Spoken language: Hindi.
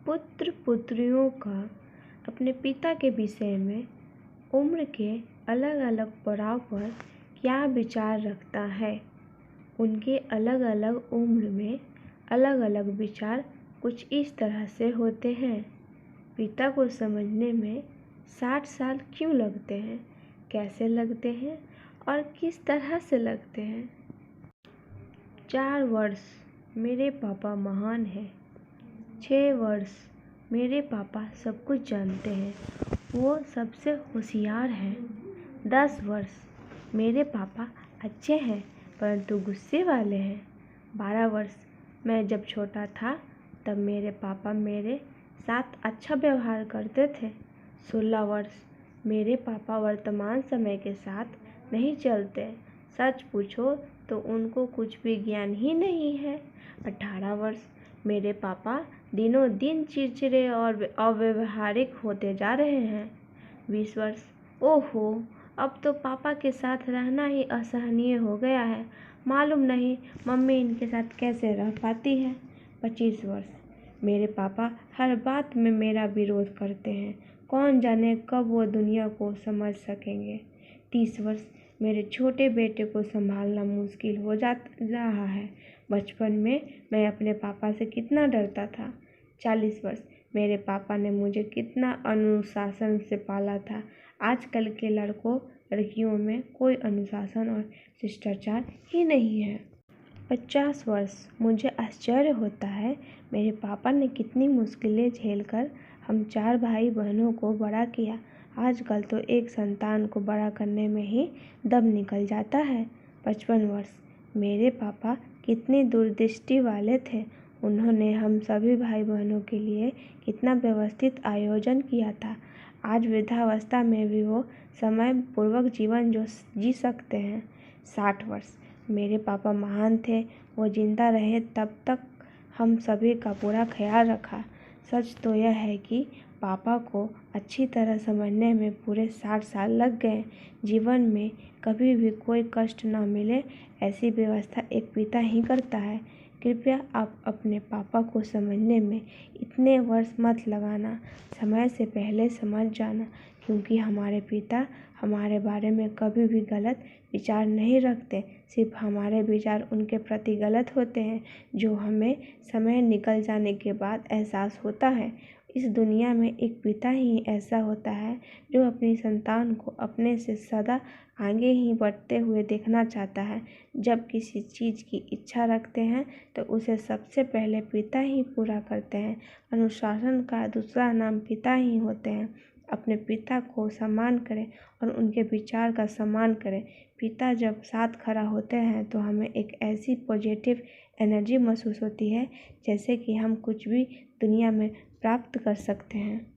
पुत्र पुत्रियों का अपने पिता के विषय में उम्र के अलग अलग पड़ाव पर क्या विचार रखता है। उनके अलग अलग उम्र में अलग अलग विचार कुछ इस तरह से होते हैं। पिता को समझने में 60 साल क्यों लगते हैं, कैसे लगते हैं और किस तरह से लगते हैं। 4 वर्ष मेरे पापा महान हैं। 6 वर्ष मेरे पापा सब कुछ जानते हैं, वो सबसे होशियार हैं। 10 वर्ष मेरे पापा अच्छे हैं परंतु गुस्से वाले हैं। 12 वर्ष मैं जब छोटा था तब मेरे पापा मेरे साथ अच्छा व्यवहार करते थे। 16 वर्ष मेरे पापा वर्तमान समय के साथ नहीं चलते, सच पूछो तो उनको कुछ भी ज्ञान ही नहीं है। 18 वर्ष मेरे पापा दिनों दिन चिड़चिड़े और अव्यवहारिक होते जा रहे हैं। 20 वर्ष ओहो, अब तो पापा के साथ रहना ही असहनीय हो गया है। मालूम नहीं मम्मी इनके साथ कैसे रह पाती है। 25 वर्ष मेरे पापा हर बात में मेरा विरोध करते हैं, कौन जाने कब वो दुनिया को समझ सकेंगे। 30 वर्ष मेरे छोटे बेटे को संभालना मुश्किल हो जा रहा है। बचपन में मैं अपने पापा से कितना डरता था। 40 वर्ष मेरे पापा ने मुझे कितना अनुशासन से पाला था। आजकल के लड़कों लड़कियों में कोई अनुशासन और शिष्टाचार ही नहीं है। 50 वर्ष मुझे आश्चर्य होता है मेरे पापा ने कितनी मुश्किलें झेलकर हम 4 भाई बहनों को बड़ा किया। आजकल तो एक संतान को बड़ा करने में ही दम निकल जाता है। 55 वर्ष मेरे पापा कितनी दूरदृष्टि वाले थे। उन्होंने हम सभी भाई बहनों के लिए कितना व्यवस्थित आयोजन किया था। आज वृद्धावस्था में भी वो समय पूर्वक जीवन जी सकते हैं। 60 वर्ष मेरे पापा महान थे, वो जिंदा रहे तब तक हम सभी का पूरा ख्याल रखा। सच तो यह है कि पापा को अच्छी तरह समझने में पूरे 60 साल लग गए। जीवन में कभी भी कोई कष्ट न मिले ऐसी व्यवस्था एक पिता ही करता है। कृपया आप अपने पापा को समझने में इतने वर्ष मत लगाना, समय से पहले समझ जाना, क्योंकि हमारे पिता हमारे बारे में कभी भी गलत विचार नहीं रखते। सिर्फ हमारे विचार उनके प्रति गलत होते हैं, जो हमें समय निकल जाने के बाद एहसास होता है। इस दुनिया में एक पिता ही ऐसा होता है जो अपनी संतान को अपने से सदा आगे ही बढ़ते हुए देखना चाहता है। जब किसी चीज़ की इच्छा रखते हैं तो उसे सबसे पहले पिता ही पूरा करते हैं। अनुशासन का दूसरा नाम पिता ही होते हैं। अपने पिता को सम्मान करें और उनके विचार का सम्मान करें। पिता जब साथ खड़ा होते हैं तो हमें एक ऐसी पॉजिटिव एनर्जी महसूस होती है जैसे कि हम कुछ भी दुनिया में प्राप्त कर सकते हैं।